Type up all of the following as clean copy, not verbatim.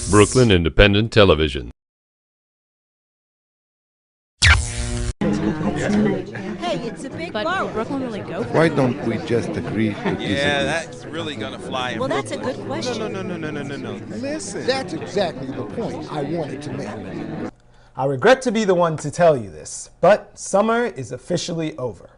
Brooklyn Independent Television. Hey, it's a big But will Brooklyn really go for it? Why don't we just agree to disagree? Yeah, that's really gonna fly in Well, that's a Brooklyn. good question. No. Listen. That's exactly the point I wanted to make. I regret to be the one to tell you this, but summer is officially over.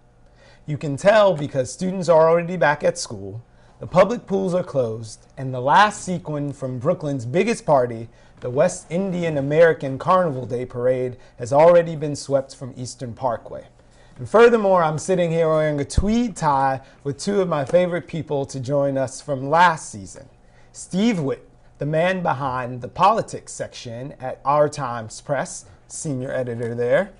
You can tell because students are already back at school, the public pools are closed, and the last sequin from Brooklyn's biggest party, the West Indian American Carnival Day Parade, has already been swept from Eastern Parkway. And furthermore, I'm sitting here wearing a tweed tie with two of my favorite people to join us from last season. Steve Witt, the man behind the politics section at Our Times Press, senior editor there,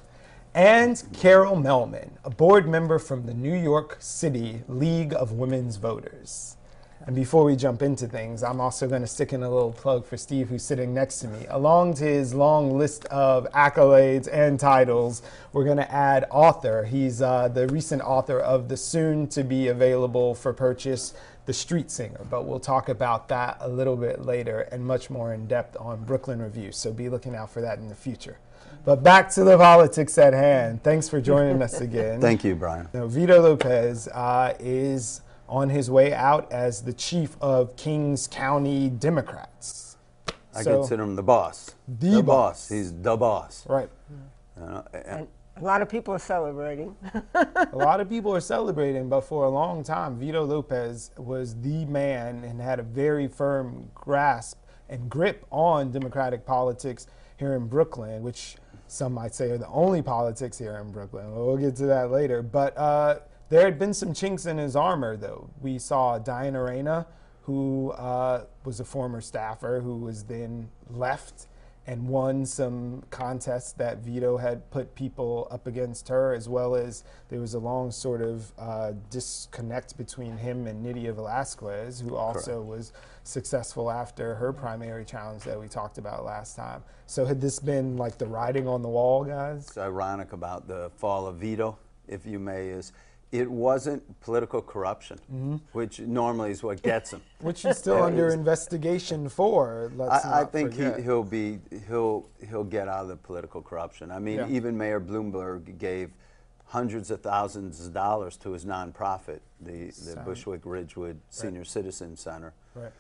and Carole Melhman, a board member from the New York City League of Women's Voters. And before we jump into things, I'm also going to stick in a little plug for Steve, who's sitting next to me. Along to his long list of accolades and titles, we're going to add author. He's the recent author of the soon-to-be available for purchase, The Street Singer. But we'll talk about that a little bit later and much more in depth on Brooklyn Review. So be looking out for that in the future. But back to the politics at hand. Thanks for joining us again. Thank you, Brian. Now, Vito Lopez is on his way out as the chief of Kings County Democrats. I consider him the boss. The boss. He's the boss. Right. And a lot of people are celebrating. A lot of people are celebrating, but for a long time, Vito Lopez was the man and had a very firm grasp and grip on Democratic politics here in Brooklyn, which some might say are the only politics here in Brooklyn. We'll get to that later. But there had been some chinks in his armor, though. We saw Diana Reyna, who was a former staffer who was then left and won some contests that Vito had put people up against her, as well as there was a long sort of disconnect between him and Nydia Velázquez, who also was successful after her primary challenge that we talked about last time. So had this been like the writing on the wall, guys? What's ironic about the fall of Vito, if you may, is it wasn't political corruption, which normally is what gets him. Which he's still under investigation for. I think he'll get out of the political corruption. I mean, even Mayor Bloomberg gave hundreds of thousands of dollars to his nonprofit, the Bushwick Ridgewood Senior Citizen Center. Right.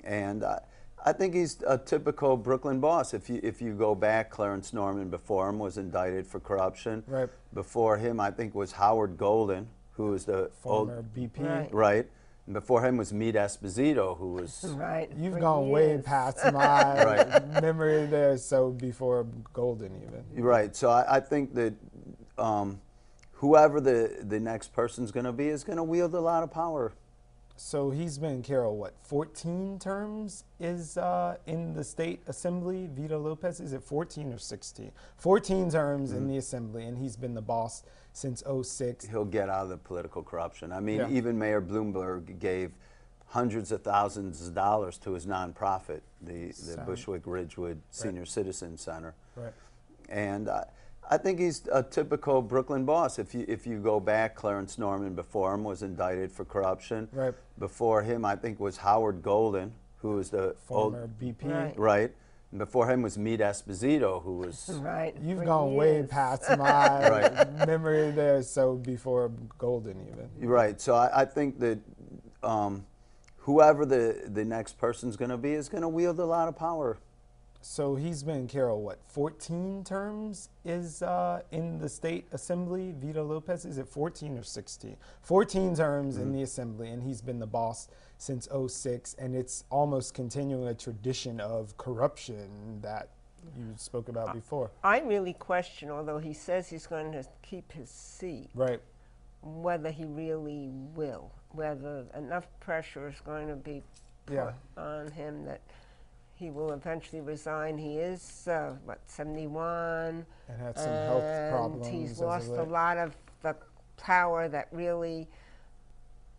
And I think he's a typical Brooklyn boss. If you go back, Clarence Norman before him was indicted for corruption. Right. Before him, I think, was Howard Golden, who was the former BP. Right. And before him was Meade Esposito, who was... Right. You've gone way past my memory there, so before Golden even. Right. So I think that whoever the next person's going to be is going to wield a lot of power. So he's been, Carole, what, 14 terms is in the state assembly? Vito Lopez, is it 14 or 16? 14 terms in the assembly, and he's been the boss since '06. He'll get out of the political corruption. I mean, even Mayor Bloomberg gave hundreds of thousands of dollars to his nonprofit, the Bushwick Ridgewood Senior Citizen Center. Right. And I think he's a typical Brooklyn boss. If you go back, Clarence Norman before him was indicted for corruption. Right. Before him, I think, was Howard Golden, who was the former BP. Right. And before him was Meade Esposito, who was... Right. You've gone way past my memory there, so before Golden even. Right. So I think that whoever the next person's going to be is going to wield a lot of power. So he's been, Carole, what, 14 terms is in the state assembly? Vito Lopez, is it 14 or 16? 14 terms in the assembly, and he's been the boss since '06, and it's almost continuing a tradition of corruption that you spoke about before. I really question, although he says he's going to keep his seat, whether he really will, whether enough pressure is going to be put on him that he will eventually resign. He is, what, 71? And had some health problems. He's lost a lot of the power that really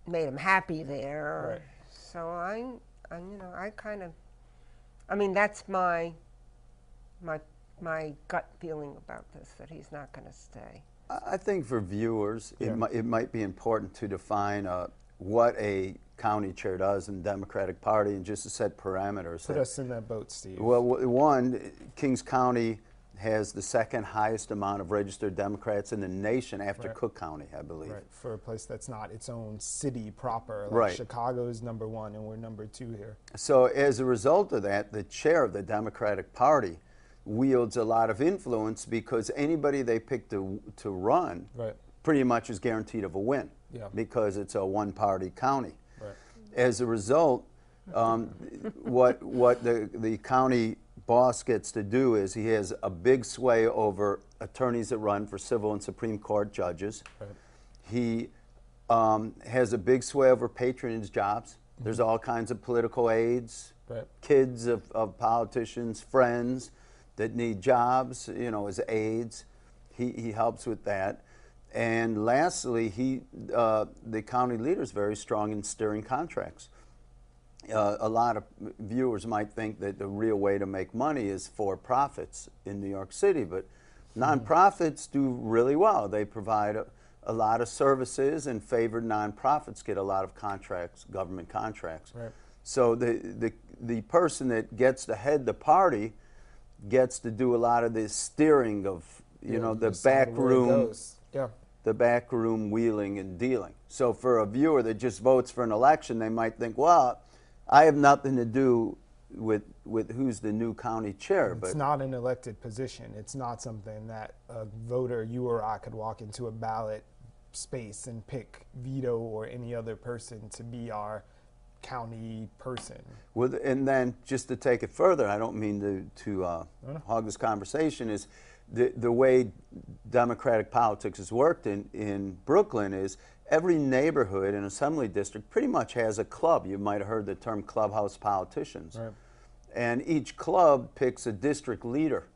made him happy there. Right. So I kind of, I mean, that's my gut feeling about this, that he's not going to stay. I think for viewers, it might be important to define what a county chair does in the Democratic Party, and just to set parameters. Put us in that boat, Steve. Well, one, Kings County has the second highest amount of registered Democrats in the nation after Cook County, I believe. Right, for a place that's not its own city proper. Like right. Chicago's #1 and we're #2 here. So as a result of that, the chair of the Democratic Party wields a lot of influence because anybody they pick to run pretty much is guaranteed of a win because it's a one-party county. Right. As a result, what the county boss gets to do is he has a big sway over attorneys that run for civil and Supreme Court judges. Right. He has a big sway over patronage jobs. There's all kinds of political aides, kids of politicians, friends that need jobs, you know, as aides. He helps with that. And lastly, the county leader is very strong in steering contracts. A lot of viewers might think that the real way to make money is for profits in New York City, but nonprofits do really well. They provide a lot of services, and favored nonprofits get a lot of contracts, government contracts. Right. So the person that gets to head the party gets to do a lot of this steering of, you know, the back room, the back room wheeling and dealing. So for a viewer that just votes for an election, they might think, well, I have nothing to do with who's the new county chair. It's not an elected position. It's not something that a voter, you or I, could walk into a ballot space and pick Vito or any other person to be our county person. Well, and then just to take it further, I don't mean to hog this conversation, is the way Democratic politics has worked in Brooklyn is every neighborhood and assembly district pretty much has a club. You might have heard the term clubhouse politicians. Right. And each club picks a district leader,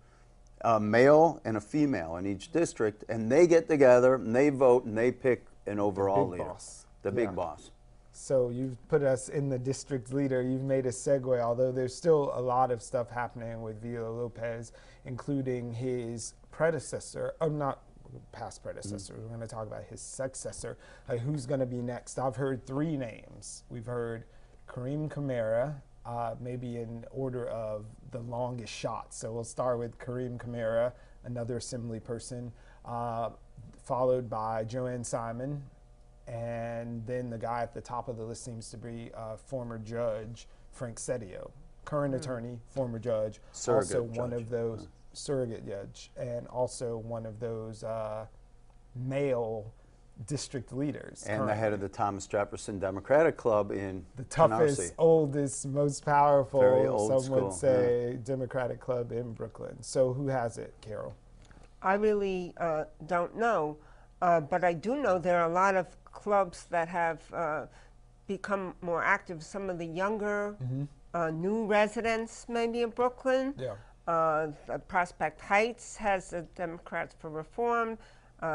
a male and a female in each district, and they get together and they vote and they pick an overall leader. Boss. The big boss. So you've put us in the district leader. You've made a segue, although there's still a lot of stuff happening with Vito Lopez, including his predecessor, not past predecessor. We're going to talk about his successor. Who's going to be next? I've heard 3 names. We've heard Kareem Kamara, maybe in order of the longest shot. So we'll start with Kareem Kamara, another assembly person, followed by Joanne Simon, and then the guy at the top of the list seems to be former judge Frank Sedio, current attorney, former judge, surrogate also judge. One of those surrogate judge, and also one of those male district leaders. And the head of the Thomas Jefferson Democratic Club in the toughest, Canarsie. Oldest, most powerful, very old some school, would say, Democratic Club in Brooklyn. So who has it, Carole? I really don't know, but I do know there are a lot of clubs that have become more active. Some of the younger, new residents maybe in Brooklyn. Yeah. Prospect Heights has the Democrats for Reform,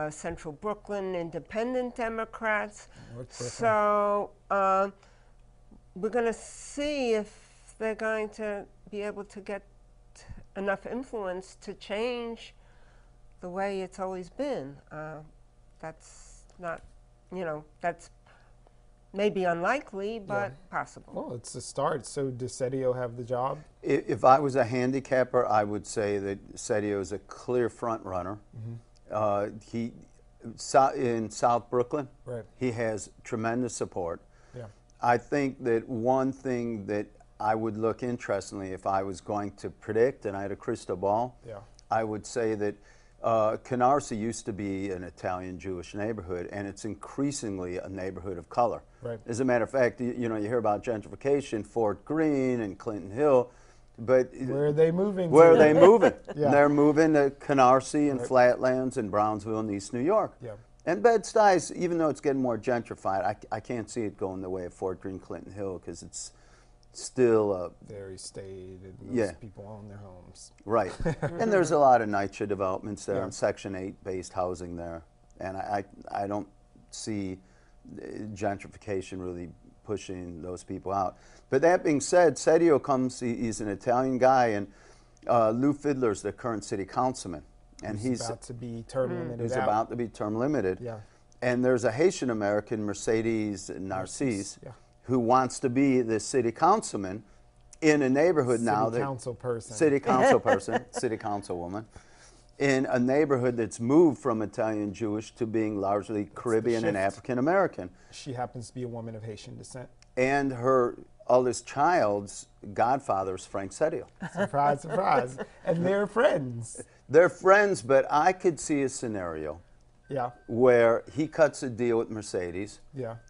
Central Brooklyn Independent Democrats. So we're going to see if they're going to be able to get enough influence to change the way it's always been. That's not, you know, that's maybe unlikely, but possible. Well, it's a start. So does Sedio have the job? If I was a handicapper, I would say that Sedio is a clear front runner. He in South Brooklyn, he has tremendous support. Yeah. I think that one thing that I would look interestingly if I was going to predict, and I had a crystal ball, I would say that Canarsie used to be an Italian Jewish neighborhood, and it's increasingly a neighborhood of color. Right. As a matter of fact, you know, you hear about gentrification, Fort Greene and Clinton Hill, but where are they moving? Where are they moving? They're moving to Canarsie and Flatlands and Brownsville and East New York. Yeah. And Bed-Stuy, even though it's getting more gentrified, I can't see it going the way of Fort Greene, Clinton Hill, because it's still very staid, and most people own their homes. Right. And there's a lot of NYCHA developments there and Section 8 based housing there. And I don't see gentrification really pushing those people out. But that being said, Sedio comes, he's an Italian guy, and Lou Fidler's the current city councilman. And he's about to be term limited. He's about to be term limited. Yeah. And there's a Haitian American, Mercedes Narcisse, who wants to be the city councilman in a neighborhood now that city councilwoman in a neighborhood that's moved from Italian Jewish to being largely Caribbean and African American. She happens to be a woman of Haitian descent. And her eldest child's godfather is Frank Sedio. Surprise, surprise. And they're friends. They're friends, but I could see a scenario where he cuts a deal with Mercedes,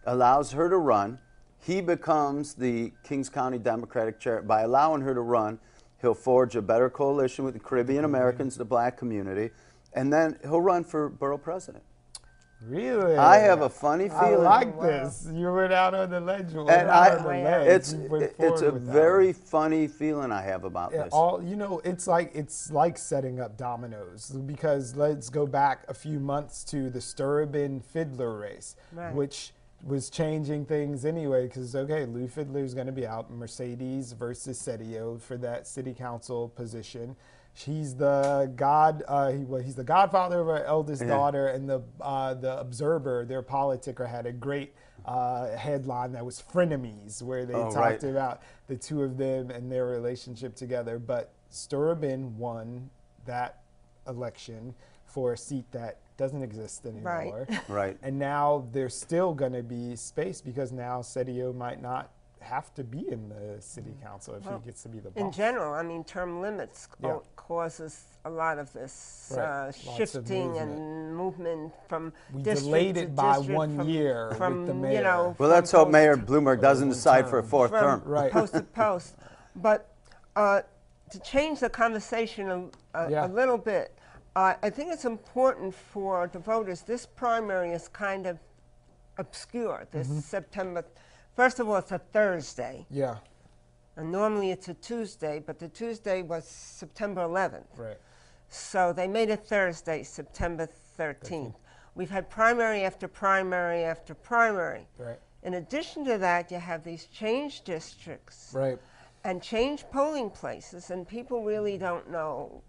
allows her to run. He becomes the Kings County Democratic chair. By allowing her to run, he'll forge a better coalition with the Caribbean Americans, the black community, and then he'll run for borough president. Really? I have a funny feeling. I like this. You went out on the ledge. It's a very funny feeling I have about this. You know, it's like setting up dominoes, because let's go back a few months to the Sturabin Fiddler race, which was changing things anyway, because Lou Fiddler's going to be out, Mercedes versus Sedio for that city council position. He's the he's the godfather of our eldest daughter, and the Observer, their politicker, had a great headline that was frenemies, where they talked about the two of them and their relationship together. But Sturabin won that election for a seat that doesn't exist anymore. Right. And now there's still going to be space, because now Sedio might not have to be in the city council if he gets to be the boss. In general, I mean, term limits causes a lot of this shifting and movement from district delayed it by 1 year with the mayor. You know, well, let's hope Mayor Bloomberg doesn't decide for a fourth term. Post to post. But to change the conversation a little bit, I think it's important for the voters. This primary is kind of obscure, this September. First of all, it's a Thursday. Yeah. And normally it's a Tuesday, but the Tuesday was September 11th. Right. So they made it Thursday, September 13th. We've had primary after primary after primary. Right. In addition to that, you have these change districts. Right. And change polling places, and people really don't know.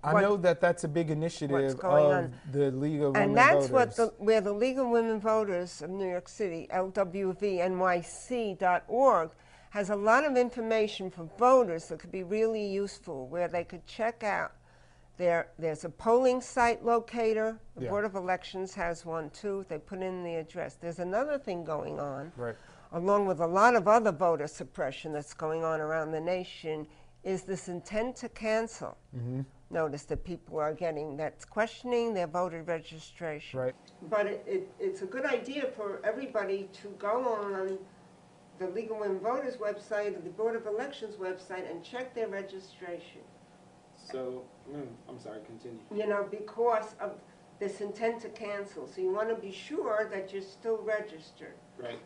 I know that that's a big initiative of the League of Women Voters. And that's where the League of Women Voters of New York City, LWVNYC.org, has a lot of information for voters that could be really useful, where they could check out. There's a polling site locator. The Board of Elections has one too. They put in the address. There's another thing going on, along with a lot of other voter suppression that's going on around the nation, is this intent to cancel. Notice that people are getting, that's questioning their voter registration. Right. But it's a good idea for everybody to go on the League of Women Voters website or the Board of Elections website and check their registration. So, I'm sorry, continue. You know, because of this intent to cancel. So you want to be sure that you're still registered. Right.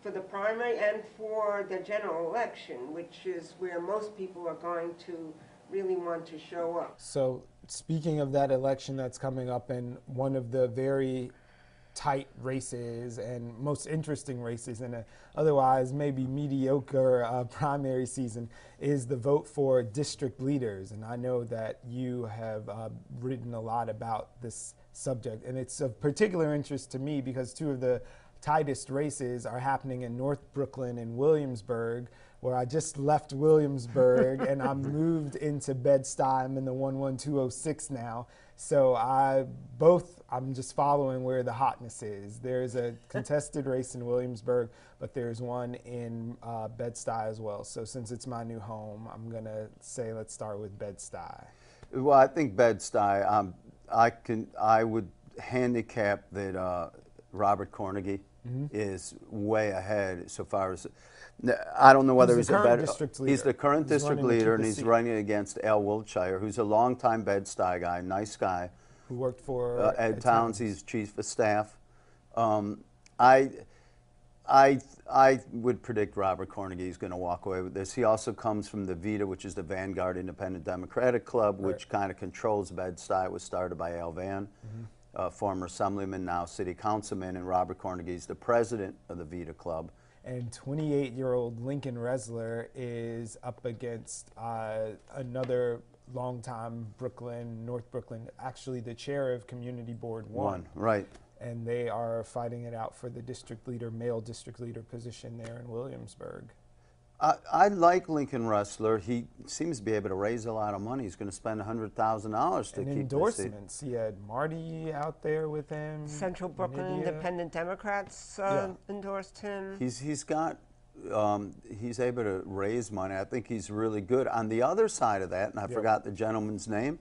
For the primary and for the general election, which is where most people are going to really want to show up. So speaking of that election that's coming up, and one of the very tight races and most interesting races in a otherwise maybe mediocre primary season is the vote for district leaders. And I know that you have written a lot about this subject, and it's of particular interest to me because two of the tightest races are happening in North Brooklyn and Williamsburg, where I just left Williamsburg and I moved into Bed-Stuy. I'm in the 11206 now. So I'm just following where the hotness is. There's a contested race in Williamsburg, but there's one in Bed-Stuy as well. So since it's my new home, I'm gonna say let's start with Bed-Stuy. Well, I think Bed-Stuy, I would handicap that Robert Cornegy is way ahead so far as, I don't know whether he's a better, he's the current district leader, and he's running against Al Wiltshire, who's a longtime Bed-Stuy guy, nice guy. Who worked for Ed Towns, he's chief of staff. I would predict Robert Cornegy is going to walk away with this. He also comes from the VITA, which is the Vanguard Independent Democratic Club, which kind of controls Bed-Stuy. It was started by Al Van. Former assemblyman, now city councilman, and Robert Cornegy is the president of the VITA Club. And 28-year-old Lincoln Resler is up against another longtime Brooklyn, North Brooklyn, actually the chair of Community Board 1. Right. and they are fighting it out for the district leader, male district leader position there in Williamsburg. I like Lincoln Ressler. He seems to be able to raise a lot of money. He's going to spend $100,000 to keep endorsements. He had Marty out there with him. Central Brooklyn Independent Democrats endorsed him. He's got. He's able to raise money. I think he's really good. On the other side of that, and I forgot the gentleman's name.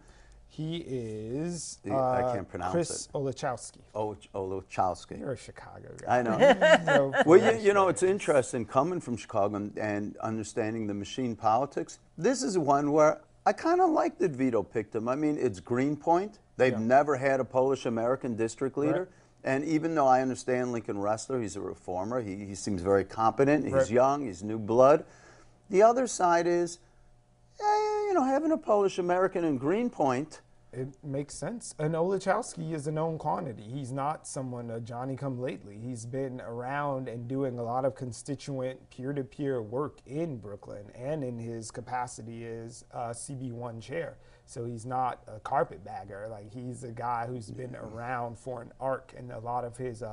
He is I can't pronounce Chris it. Olachowski. Olachowski. You're a Chicago guy. I know. Well, you know, it's interesting coming from Chicago and understanding the machine politics. This is one where I kind of like that Vito picked him. I mean, it's Greenpoint. They've never had a Polish-American district leader. Right. And even though I understand Lincoln Ressler, he's a reformer. He seems very competent. He's young. He's new blood. The other side is, you know, having a Polish-American in Greenpoint. It makes sense. And Olachowski is a known quantity. He's not someone, a Johnny-come-lately. He's been around and doing a lot of constituent peer-to-peer work in Brooklyn and in his capacity as CB1 chair. So he's not a carpetbagger. Like, he's a guy who's been around for an arc, and a lot of his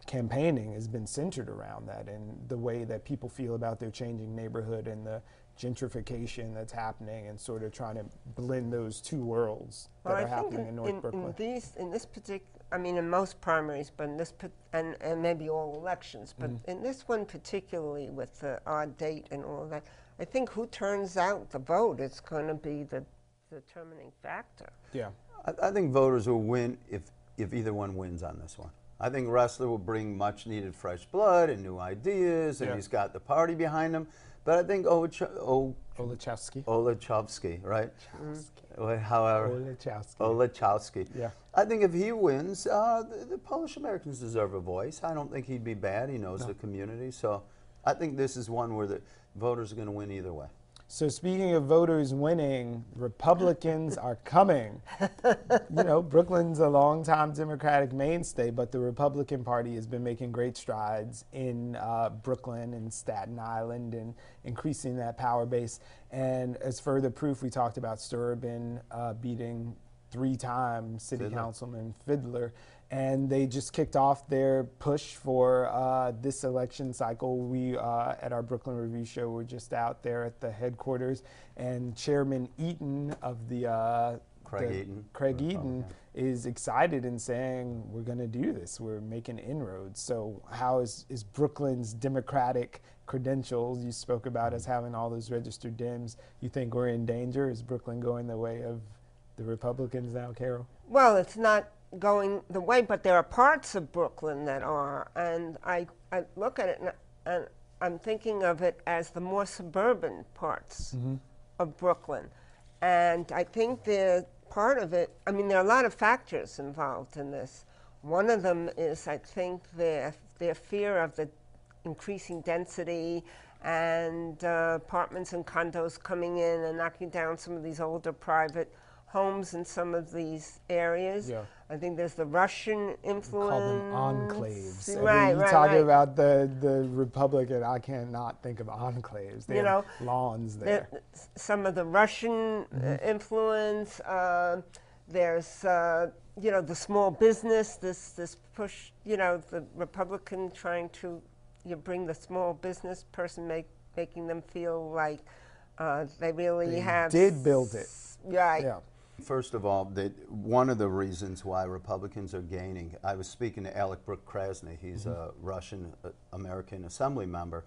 campaigning has been centered around that and the way that people feel about their changing neighborhood and the gentrification that's happening, and sort of trying to blend those two worlds that are happening in North Brooklyn. In this particular, I mean, in most primaries, but in this, and maybe all elections, but in this one particularly, with the odd date and all of that, I think who turns out the vote is going to be the determining factor. Yeah, I think voters will win if either one wins on this one. I think Ressler will bring much needed fresh blood and new ideas, and he's got the party behind him. But I think Olachowski, right? However, Olachowski. Yeah. I think if he wins, the Polish Americans deserve a voice. I don't think he'd be bad. He knows the community. So I think this is one where the voters are going to win either way. So speaking of voters winning, Republicans are coming. You know, Brooklyn's a longtime Democratic mainstay, but the Republican Party has been making great strides in Brooklyn and Staten Island and increasing that power base. And as further proof, we talked about Sturban beating 3-time City Councilman Fiddler. And they just kicked off their push for this election cycle. We, at our Brooklyn Review show, were just out there at the headquarters, and Chairman Eaton of the Craig Eaton is excited and saying, we're going to do this. We're making inroads. So how is Brooklyn's Democratic credentials, you spoke about as having all those registered Dems, you think we're in danger? Is Brooklyn going the way of the Republicans now, Carole? Well, it's not going the way, but there are parts of Brooklyn that are, and I look at it and I'm thinking of it as the more suburban parts of Brooklyn. And I think the part of it, I mean, there are a lot of factors involved in this. One of them is, I think, their fear of the increasing density and apartments and condos coming in and knocking down some of these older private homes in some of these areas. Yeah. I think there's the Russian influence. Call them enclaves. Right, you talking about the Republican, I cannot think of enclaves. They have lawns there. Some of the Russian influence. There's the small business. This push. The Republican trying to bring the small business person, making them feel like they really did build it. Right. Yeah. First of all, one of the reasons why Republicans are gaining, I was speaking to Alec Brooke-Krasny. He's a Russian-American assembly member.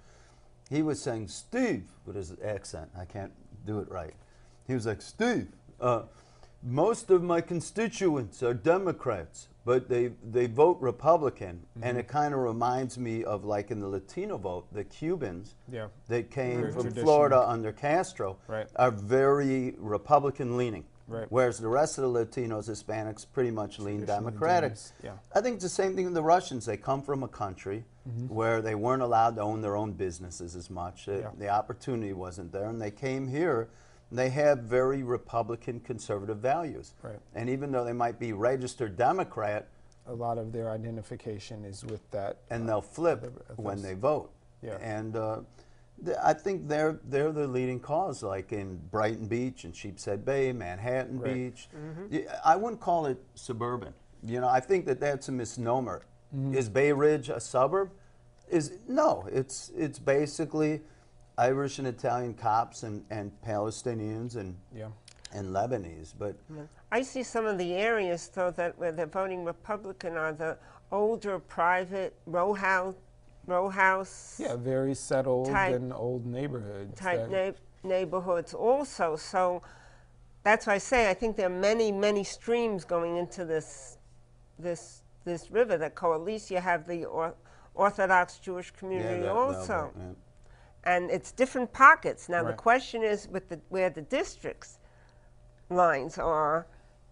He was saying, Steve, with his accent, I can't do it right. He was like, Steve, most of my constituents are Democrats, but they vote Republican. And it kind of reminds me of, like, in the Latino vote, the Cubans that came from Florida under Castro are very Republican-leaning. Right. Whereas the rest of the Latinos, Hispanics, pretty much lean Democratic. I think it's the same thing with the Russians. They come from a country where they weren't allowed to own their own businesses as much. The opportunity wasn't there, and they came here. And they have very Republican conservative values. Right. And even though they might be registered Democrat, a lot of their identification is with that. And they'll flip when they vote. Yeah. And I think they're the leading cause, like in Brighton Beach and Sheepshead Bay, Manhattan Beach. I wouldn't call it suburban. You know, I think that that's a misnomer. Is Bay Ridge a suburb? No, it's basically Irish and Italian cops and Palestinians and Lebanese. But I see some of the areas though that where they're voting Republican are the older private row house. Yeah, very settled type, and old neighborhoods. Neighborhoods also. So that's why I say I think there are many streams going into this river that coalesce. You have the Orthodox Jewish community also. And it's different pockets. Now the question is with where the districts lines are,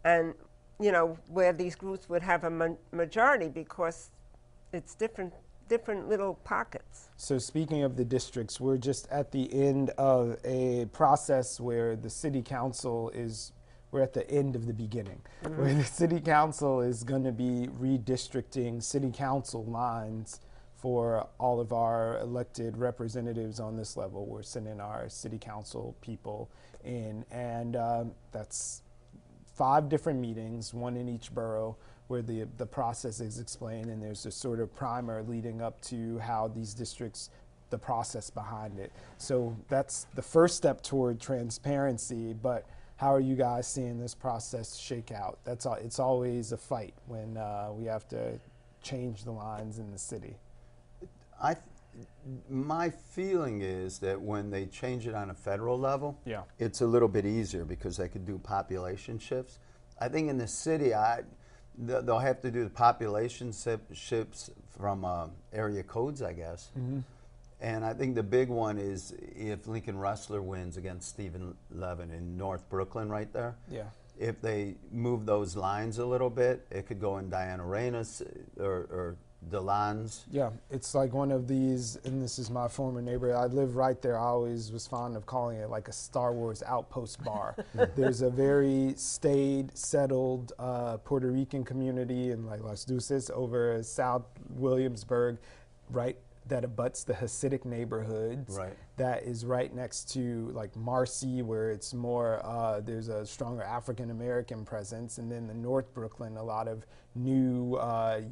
and you know where these groups would have a majority, because it's different little pockets. So speaking of the districts, we're just at the end of a process where the city council we're at the end of the beginning, where the city council is going to be redistricting city council lines for all of our elected representatives on this level. We're sending our city council people in, and that's 5 different meetings, 1 in each borough, where the process is explained, and there's a sort of primer leading up to how these districts, the process behind it. So that's the first step toward transparency, but how are you guys seeing this process shake out? It's always a fight when we have to change the lines in the city. My feeling is that when they change it on a federal level, it's a little bit easier because they could do population shifts. I think in the city, they'll have to do the population shifts from area codes, I guess. And I think the big one is if Lincoln Rustler wins against Stephen Levin in North Brooklyn right there. If they move those lines a little bit, it could go in Diana Reina's or Delans. Yeah, it's like one of these, and this is my former neighbor. I live right there. I always was fond of calling it like a Star Wars outpost bar. There's a very staid, settled Puerto Rican community in like Las Dulces over South Williamsburg, right, that abuts the Hasidic neighborhoods. That is right next to like Marcy, where it's more, there's a stronger African American presence, and then the North Brooklyn, a lot of new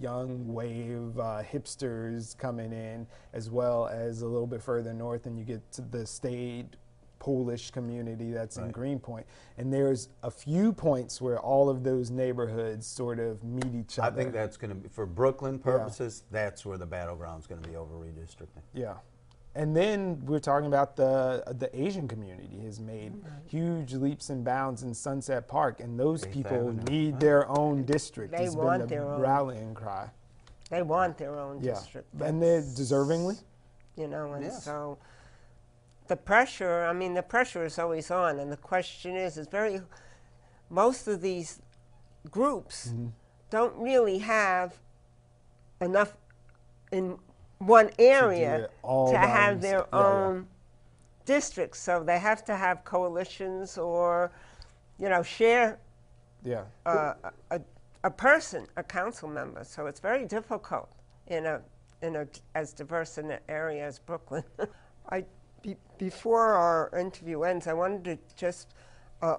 young wave hipsters coming in, as well as a little bit further north, and you get to the staid Polish community that's in Greenpoint. And there's a few points where all of those neighborhoods sort of meet each other. I think that's going to be, for Brooklyn purposes, that's where the battleground's going to be over redistricting. And then we're talking about the Asian community has made huge leaps and bounds in Sunset Park, and those people need their own district. They want their own rallying cry. They want their own district. And they're deservingly. You know, and so the pressure, I mean, the pressure is always on, and the question is most of these groups don't really have enough in one area to have their own districts, so they have to have coalitions or, you know, share a person, a council member. So it's very difficult in a as diverse an area as Brooklyn. Before our interview ends, I wanted to just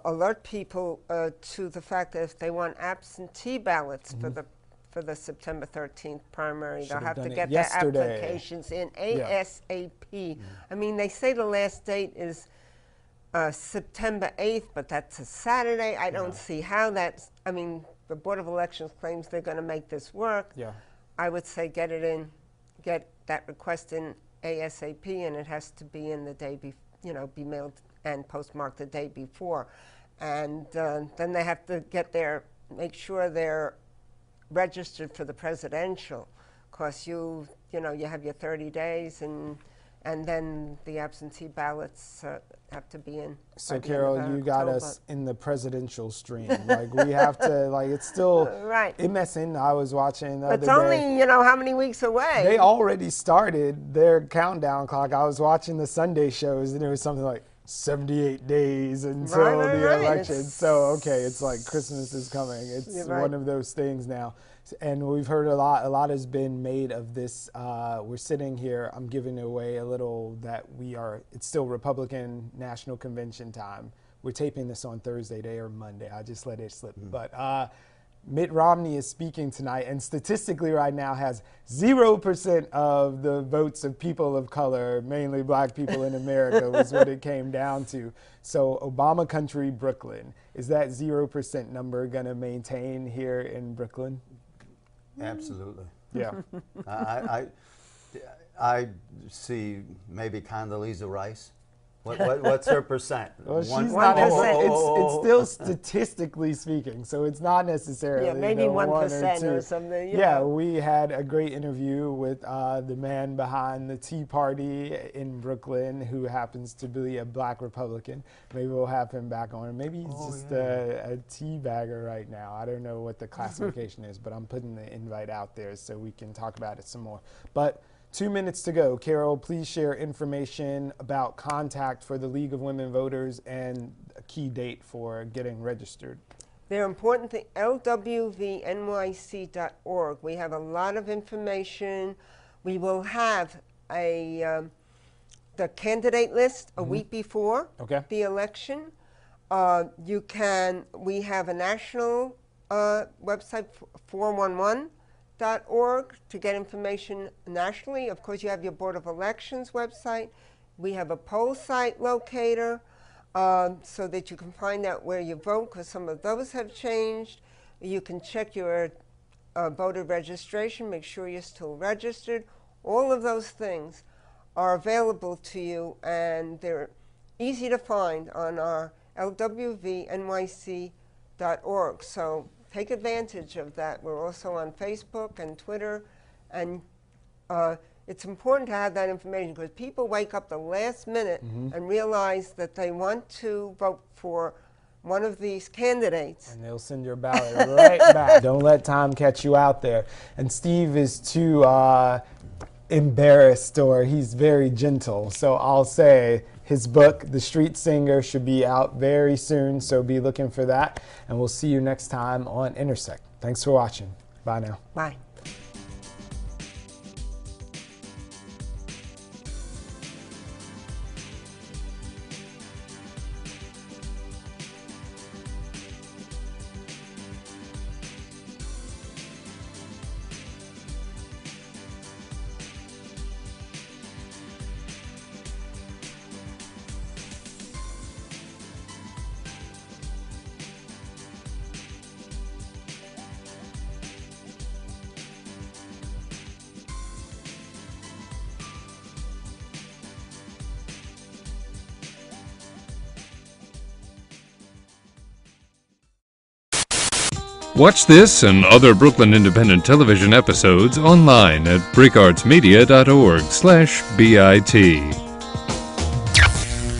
alert people to the fact that if they want absentee ballots for the September 13th primary, they'll have to get their applications in ASAP. I mean, they say the last date is September 8th, but that's a Saturday. I don't see how that's, I mean, the Board of Elections claims they're going to make this work. I would say get it in, get that request in ASAP, and it has to be in the day, be mailed and postmarked the day before. And then they have to make sure they're registered for the presidential, because you have your 30 days, and then the absentee ballots have to be in. So Carole, you got us in the presidential stream. Like we have to, like it's still MSN. I was watching the other day. It's only how many weeks away. They already started their countdown clock. I was watching the Sunday shows, and it was something like 78 days until the election. So okay, it's like Christmas is coming. It's one of those things now. And we've heard a lot has been made of this. We're sitting here, I'm giving away a little that it's still Republican National Convention time. We're taping this on Thursday or Monday. I just let it slip. But Mitt Romney is speaking tonight, and statistically right now has 0% of the votes of people of color, mainly black people in America, was what it came down to. So Obama country Brooklyn, is that 0% number going to maintain here in Brooklyn? Absolutely. Yeah. I see maybe Condoleezza Rice. What's her percent? Well, she's not. It's still statistically speaking, so it's not necessarily maybe 1% or something. Yeah, we had a great interview with the man behind the Tea Party in Brooklyn, who happens to be a black Republican. Maybe we'll have him back on. Maybe he's just a tea bagger right now. I don't know what the classification is, but I'm putting the invite out there so we can talk about it some more. But 2 minutes to go. Carole, please share information about contact for the League of Women Voters and a key date for getting registered. They're important things. lwvnyc.org. We have a lot of information. We will have the candidate list a week before the election. We have a national website, 411.org, to get information nationally. Of course, you have your Board of Elections website. We have a poll site locator so that you can find out where you vote, because some of those have changed. You can check your voter registration, make sure you're still registered. All of those things are available to you, and they're easy to find on our lwvnyc.org. So take advantage of that. We're also on Facebook and Twitter, and it's important to have that information, because people wake up the last minute and realize that they want to vote for one of these candidates. And they'll send your ballot right back. Don't let time catch you out there. And Steve is too embarrassed, or he's very gentle. So I'll say his book, The Street Singer, should be out very soon, so be looking for that. And we'll see you next time on Intersect. Thanks for watching. Bye now. Bye. Watch this and other Brooklyn Independent Television episodes online at bricartsmedia.org/BIT.